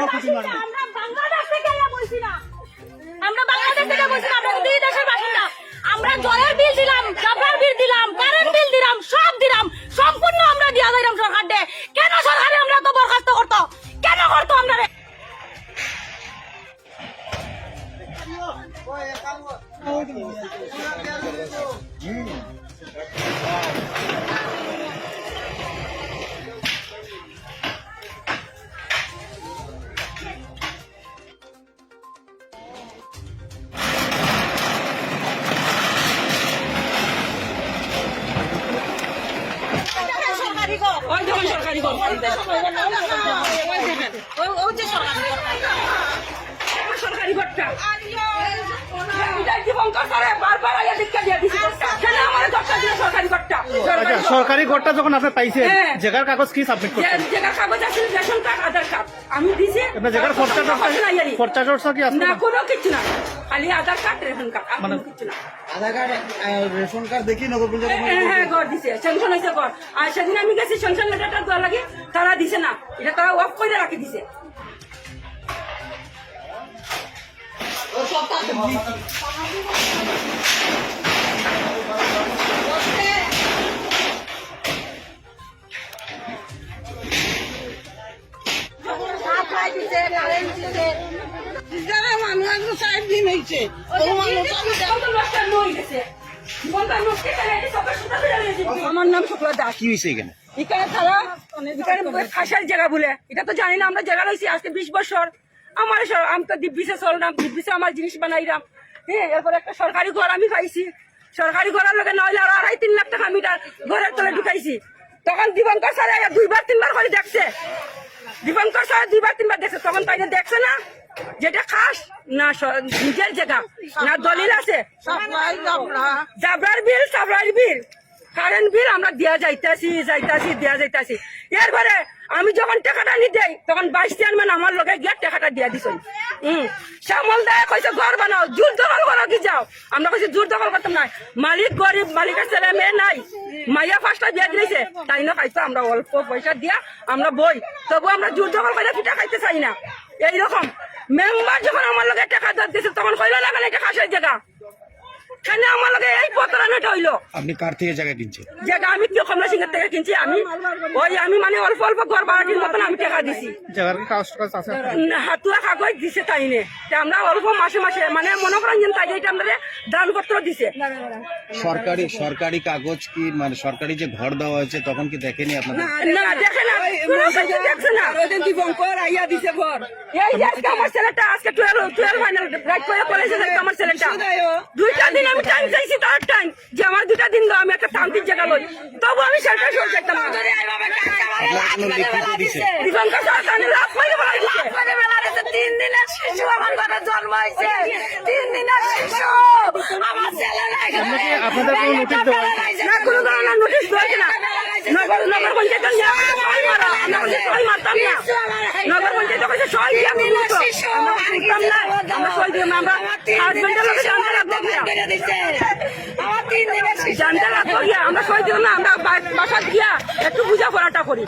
আমরা বাংলাদেশ থেকে বলছি না, আমরা বাংলাদেশ থেকে বলছি না, আমরা দুই দেশের বাসিন্দা। আমরা জলের বিল দিলাম, জাবরার বিল দিলাম, কারেন্ট বিল দিলাম, সব দিলাম, সম্পূর্ণ আমরা দিয়া যাইলাম সরকার দে। কেন সরকারে আমরা তো বরখাস্ত করতো, কেন করতো আমরা? সরকারি ঘরটা সরকারি ঘরটা যখন আপনি পাইছেন জায়গার কাগজ কি সাবমিট করছেন? জায়গার কাগজ আছে, রেশন কার্ড, আধার কার্ড আমি দিছি। আপনার জায়গার খরচা কি আছে? না, কোনো কিছু না, খালি আধার কার্ড, রেশন কার্ড, আর কোনো কিছু না। আধার কার্ড, রেশন কার্ড দেখি নগর পঞ্চায়েত। হ্যাঁ, ঘর দিছে, স্যাংশন হয়েছে ঘর। আর সেদিন আমি গেছি স্যাংশন লেটারটা দেওয়া লাগে, তারা দিছে না, এটা তারা অফ করে রাখি দিছে। আমার নাম শুক্লা দাস। কি হয়েছে এখানে? এখানে তারা ফাঁসার জায়গা বলে, এটা তো জানি না। আমরা জায়গা রয়েছি আজকে 20 বছর। আমার আমি তো দিব্যিসে চললাম, দিব্যিসে আমার জিনিস বানাইলাম। হ্যাঁ, এরপর একটা সরকারি ঘর আমি পাইছি। সরকারি ঘরের লোকে নইলে আরো 2.5-3 লাখ টাকা আমি ঘরের তলে ঢুকাইছি। তখন দীপঙ্কর স্যার 2-3 বার করে দেখছে। দীপঙ্কর স্যার 2-3 বার দেখছে। তখন তাই দেখছে না যেটা খাস না নিজের জায়গা না দলিল আছে। জাবরার বিল, সাবরার বিল, কারেন্ট বিল আমরা দিয়া যাইতাছি দিয়া যাইতাছি। এরপরে আমি যখন টাকাটা নি দেই তখন 22 চেয়ারম্যান আমার লগে গিয়া টাকাটা দিয়া দিছ। শ্যামল দায় কইছে ঘর বানাও, জোর দখল করো কি যাও। আমরা কইছি জোর দখল করতাম না, মালিক গরিব, মালিকের ছেলে মেয়ে নাই, মাইয়া 5টা বিয়া দিয়েছে, তাই না খাইতো। আমরা অল্প পয়সা দিয়া আমরা বই, তবু আমরা জোর দখল করে পিঠা খাইতে চাই না। এইরকম মেম্বার যখন আমার লগে টাকা দিয়েছে তখন কইলো না কেন এটা খাসের জায়গা, কেন আমার লগে এই প্রতারণাটা হইলো। আপনি কার থেকে জায়গা কিনছেন? জায়গা আমি কেউ কমলা সিংহের থেকে কিনছি। আমি মানে অল্প অল্প ঘর বাড়াটির মতন আমি টাকা দিছি। হাতুয়া কাগজ দিছে তাই নে, আমরা অল্প মাসে মাসে মানে মনে করেন যে তাই এটা আমাদের দানপত্র দিছে। সরকারি কাগজ কি মানে সরকারি যে ঘর দেওয়া হয়েছে তখন কি দেখেনি আপনাদের? না, দেখে না, দেখছে না। দীপঙ্কর আইয়া দিছে ঘর। এই যে আজকে আমার ছেলেটা আজকে 12 ফাইনাল রাইট করে কলেজে যাইতো আমার ছেলেটা। 2টা দিন আমি টাইম চাইছি, তার টাইম যে আমার 2টা দিন দাও, আমি একটা তান্ত্রিক জায়গা লই, তবু আমি সেটা সরে যেতাম না। দীপঙ্কর সরকারি লাভ করে বলা দিছে। 3 দিনের শিশু আমার ঘরে জন্ম হয়েছে, 3 দিনের শিশু আমার ছেলেরা। আপনাদের কোনো নোটিশ দেওয়া না, কোনো ধরনের নোটিশ দেওয়া না। নগর পঞ্চায়েত মারতাম না, নগর পঞ্চায়েত কাছে সই দিয়ে আমি আমরা না, আমরা সই দিয়ে আমরা হাজবেন্ডের লোকে জানতে লাগবো, জানতে লাগবো গিয়া আমরা সই দিলাম না। আমরা বাসা দিয়া একটু বুঝাপড়াটা করি,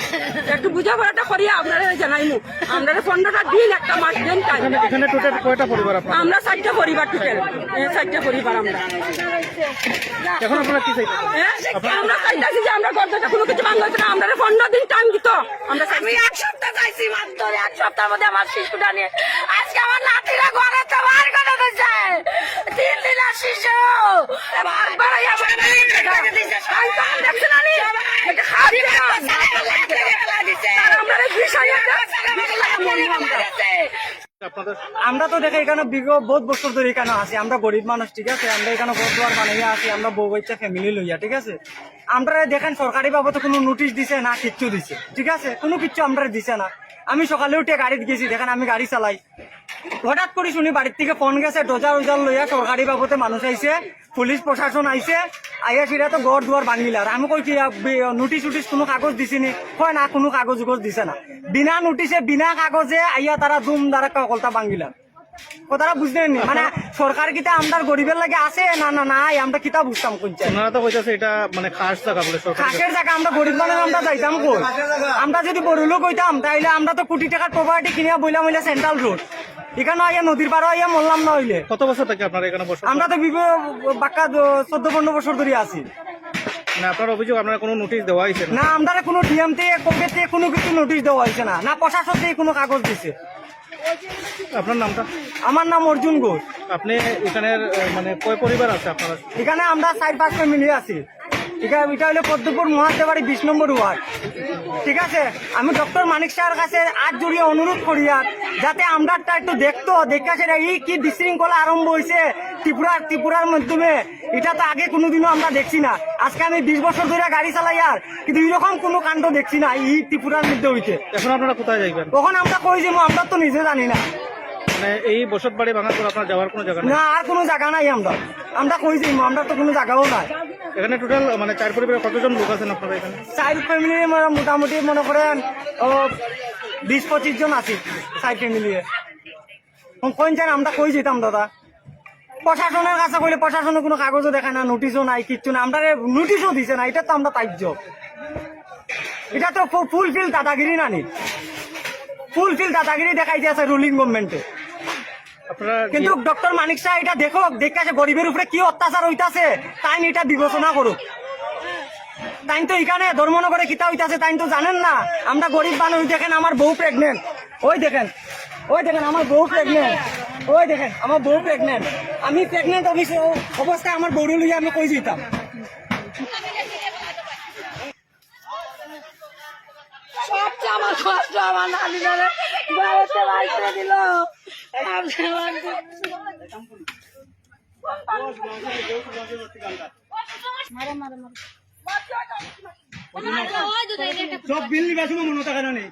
করিয়া আপনারা জানাইমু। আমরা 15টা দিন একটা মাস দিন টাইম। এখানে টোটাল কয়টা পরিবার আপনার? আমরা 4টা পরিবার, টোটাল 4টা পরিবার। আমরা এখন আপনারা কি চাইছেন? আমরা চাইতেছি যে আমরা গর্দটা কোনো কিছু ভাঙা হচ্ছে না। আমরা 15 দিন টাইম দিত। আমরা 1 সপ্তাহ চাইছি, মাত্র 1 সপ্তাহের মধ্যে আমার শিশুটা নিয়ে আজকে আমার নাতিরা ঘরে তো বার করে দিচ্ছে। 3 দিনের শিশু আমরা তো দেখে এখানে বহুত বছর ধরে এখানে আছি। আমরা গরিব মানুষ, ঠিক আছে। আমরা এখানে ঘর দুয়ার বানাইয়া আছি, আমরা বউ বাচ্চা ফ্যামিলি লইয়া, ঠিক আছে। আমরা দেখেন সরকারি বাবদে কোনো নোটিশ দিছে না, কিচ্ছু দিছে, ঠিক আছে। কোনো কিচ্ছু আমরা দিছে না। আমি সকালে উঠে গাড়িতে গেছি, দেখেন আমি গাড়ি চালাই, হঠাৎ করে শুনি বাড়ির থেকে ফোন গেছে, ডোজার লইয়া সরকারি বাবদে মানুষ আইছে, পুলিশ প্রশাসন আইছে, আইয়া ফিরা তো ঘর দুয়ার ভাঙিলার। আমি কই কি নোটিশ কোনো কাগজ দিছিনি? কয় না, কোনো কাগজ দিছে না। বিনা নোটিশে বিনা কাগজে আইয়া তারা দুম দাঁড়া কলতা ভাঙিলার। কথাটা বুঝলেন নি? মানে সরকার কিতা আমরা গরিবের লাগে আছে না না নাই আমরা কিতা বুঝতাম কোনটা ওনারা তো কইতাছে এটা মানে খাস জায়গা বলে সরকার খাসের জায়গা আমরা গরিব মানুষ আমরা যাইতাম কই আমরা যদি বড় লোক হইতাম তাইলে আমরা তো কোটি টাকার প্রপার্টি কিনিয়া বইলাম হইলে সেন্ট্রাল রোড এখানে আইয়া নদীর পাড়ে আইয়া মরলাম না হইলে কত বছর থেকে আপনারা এখানে বসে আমরা তো বাক্কা 14-15 বছর ধরে আছি মানে আপনার অভিযোগ আপনারা কোনো নোটিশ দেওয়া হয়েছে না না আমরা কোনো ডিএম থেকে কোর্টের থেকে কোনো কিছু নোটিশ দেওয়া হয়েছে না না প্রশাসন থেকে কোনো কাগজ দিছে আপনার নামটা আমার নাম অর্জুন ঘোষ আপনি এখানের মানে কয় পরিবার আছে আপনারা এখানে আমরা 4-5 ফ্যামিলি আছি এটা হলো পদ্মপুর মহাদেবাড়ি 20 নম্বর ওয়ার্ড ঠিক আছে আমি ডক্টর মানিক স্যারের কাছে আজ জড়িয়ে অনুরোধ করি আর যাতে আমরাটা একটু দেখতো দেখা সেটা এই কি বিশৃঙ্খলা আরম্ভ হয়েছে ত্রিপুরার মাধ্যমে এটা তো আগে কোনোদিনও আমরা দেখছি না আজকে আমি 20 বছর ধরে গাড়ি চালাই আর কিন্তু এরকম কোনো কাণ্ড দেখছি না এই ত্রিপুরার মধ্যে হইতে এখন আপনারা কোথায় যাইবেন তখন আমরা কই যাবো আমরা তো নিজে জানি না মানে এই বসত বাড়ি ভাঙার পর আপনার যাওয়ার কোনো জায়গা নেই না আর কোনো জায়গা নাই আমরা কই যাবো আমরা তো কোনো জায়গাও নাই এখানে টোটাল মানে 4 পরিবারে কতজন লোক আছেন আপনারা এখানে 4 ফ্যামিলি মোটামুটি মনে করেন 20-25 জন আছি 4 ফ্যামিলি কোন চান আমরা কই যেতাম দাদা প্রশাসনের কাছে কইলে প্রশাসনের কোনো কাগজও দেখায় না নোটিশও নাই কিচ্ছু না আমরা নোটিশও দিছে না এটা তো আমরা তাইজ এটা তো ফুলফিল দাদাগিরি নানি ফুলফিল দাদাগিরি দেখাইতে আছে রুলিং গভর্নমেন্টে আপনারা কিন্তু ডক্টর মানিক শাহ এটা দেখো দেখে গরিবের উপরে কি অত্যাচার হইতাছে তাই এটা বিবেচনা করুক তাই তো এখানে ধর্মনগরে কিতা হইতাছে তাই তো জানেন না আমরা গরিব মানুষ দেখেন আমার বউ প্রেগনেন্ট ওই দেখেন আমার বউ প্রেগনেন্ট ওই দেখেন আমার বউ প্রেগনেন্ট আমি প্রেগনেন্ট অবস্থায় আমার বউরে লইয়া আমি কই যেতাম সবচেয়ে আমার কষ্ট আমার নানিদারে বাড়িতে বাইরে দিল সব বিল নিবে মনে টাকা নেই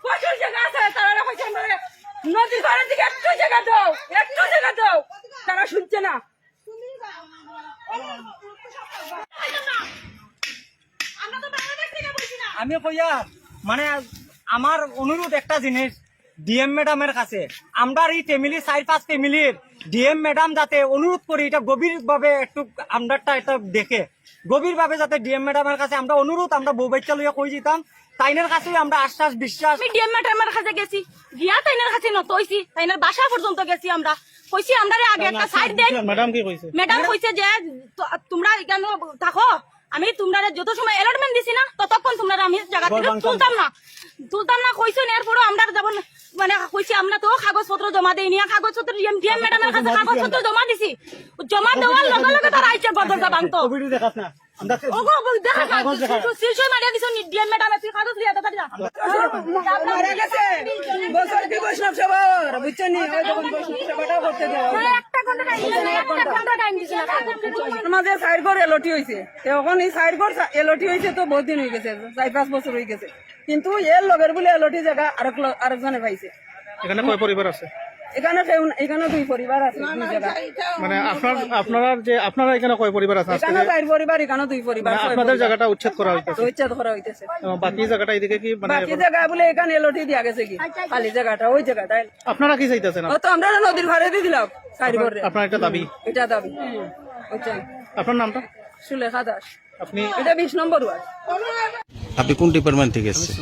প্রচুর জায়গা আছে তারা হয়েছে নদীর ঘরের দিকে একটু জায়গা দাও তারা শুনছে না আমি কইয়া মানে আমার অনুরোধ একটা জিনিস ডিএম ম্যাডামের কাছে আমরা এই ফ্যামিলি 4-5 ফ্যামিলির ডিএম ম্যাডাম যাতে অনুরোধ করি এটা গভীর ভাবে একটু আমরাটা এটা দেখে গভীর ভাবে যাতে ডিএম ম্যাডামের কাছে আমরা অনুরোধ আমরা বউ বাচ্চা লইয়া কই যেতাম তাইনের কাছে আমরা আশ্বাস বিশ্বাস আমি ডিএম ম্যাডামের কাছে গেছি গিয়া তাইনের কাছে নতইছি তাইনের বাসা পর্যন্ত গেছি আমরা কইছি আমরা আগে একটা সাইড দেন ম্যাডাম কি কইছে ম্যাডাম কইছে যে তোমরা এখানে থাকো আমি তোমরা যত সময় অ্যালটমেন্ট দিছি না ততক্ষণ তোমরা আমি জায়গা থেকে তুলতাম না কইছেন এরপরও আমরা যেমন মানে কইছি আমরা তো কাগজপত্র জমা দেইনি কাগজপত্র ডিএম ম্যাডামের কাছে কাগজপত্র জমা দিছি জমা দেওয়ার লগে লগে তারা আইছে বদলটা ভাঙতো ভিডিও দেখাস না আমরা ওগো দেখা সিলসই মারিয়া দিছো ডিএম ম্যাডাম এসে কাগজ লিয়া দাদা মারা গেছে বছর কি বৈষ্ণব সবার বুঝছেন নি ওই যখন বৈষ্ণব সভাটাও করতে দেওয়া একটা ঘন্টা টাইম দিছিল আমাদের সাইড ঘর এলটি হয়েছে এখন এই সাইড ঘর এলটি হয়েছে তো বহুত দিন হয়ে গেছে 4-5 বছর হয়ে গেছে কিন্তু এর লগের বলে এলটি জায়গা আরেকজনে পাইছে এখানে কয় পরিবার আছে এখানে 2 পরিবার আছে 2 জায়গা মানে আপনারা এখানে কয় পরিবার আছে আজকে এখানে 4 পরিবার এখানে 2 পরিবার মানে আপনাদের জায়গাটা উচ্ছেদ করা হইতেছে উচ্ছেদ করা হইতেছে বাকি জায়গাটা এদিকে কি মানে বাকি জায়গা বলে এখানে এলটি দিয়া গেছে কি খালি জায়গাটা ওই জায়গাটা আপনারা কি চাইতেছেন ও তো আমরা নদীর ঘরে দিয়ে দিলাম সাইড ঘরে আপনার এটা দাবি এটা দাবি বুঝছেন আপনার নামটা সুলেখা দাস আপনি এটা 20 নম্বর ওয়ার্ড আপনি কোন ডিপার্টমেন্ট থেকে এসেছেন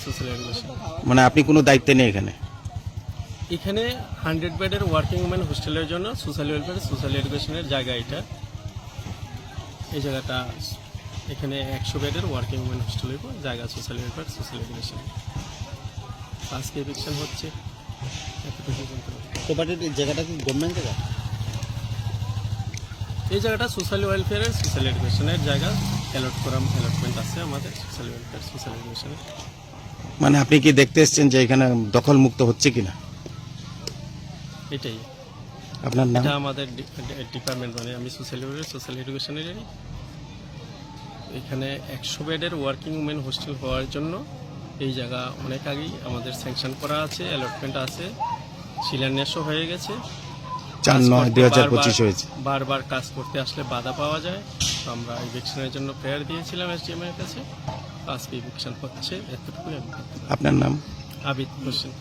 সোশ্যাল এডুকেশন মানে আপনি কোনো দায়িত্ব নেই এখানে এখানে 100 বেডের ওয়ার্কিং উমেন হোস্টেলের জন্য সোশ্যাল ওয়েলফেয়ার সোশ্যাল এডুকেশনের জায়গা এটা এই জায়গাটা এখানে 100 বেডের ওয়ার্কিং উমেন হোস্টেলের জায়গা সোশ্যাল ওয়েলফেয়ার সোশ্যাল এডুকেশন আজকে এভিকশন হচ্ছে প্রপার্টির জায়গাটা কি গভর্নমেন্ট জায়গা এই জায়গাটা সোশ্যাল ওয়েলফেয়ারের সোশ্যাল এডুকেশনের জায়গা অ্যালটমেন্ট আছে আমাদের সোশ্যাল ওয়েলফেয়ার সোশ্যাল এডুকেশনের মানে আপনি কি দেখতে এসেছেন যে এখানে দখল মুক্ত হচ্ছে কিনা এটাই আপনার নাম এটা আমাদের ডিপার্টমেন্ট মানে আমি সোশ্যাল এডুকেশনের এখানে 100 বেডের ওয়ার্কিং উমেন হোস্টেল হওয়ার জন্য এই জায়গা অনেক আগেই আমাদের স্যাংশন করা আছে অ্যালটমেন্ট আছে শিলান্যাসও হয়ে গেছে 4/9/2025 হয়েছে বারবার কাজ করতে আসলে বাধা পাওয়া যায় তো আমরা ইভিকশনের জন্য প্রেয়ার দিয়েছিলাম এসডিএম এর কাছে আজকে ইভিকশন হচ্ছে এতটুকুই আপনার নাম আবিদ হোসেন।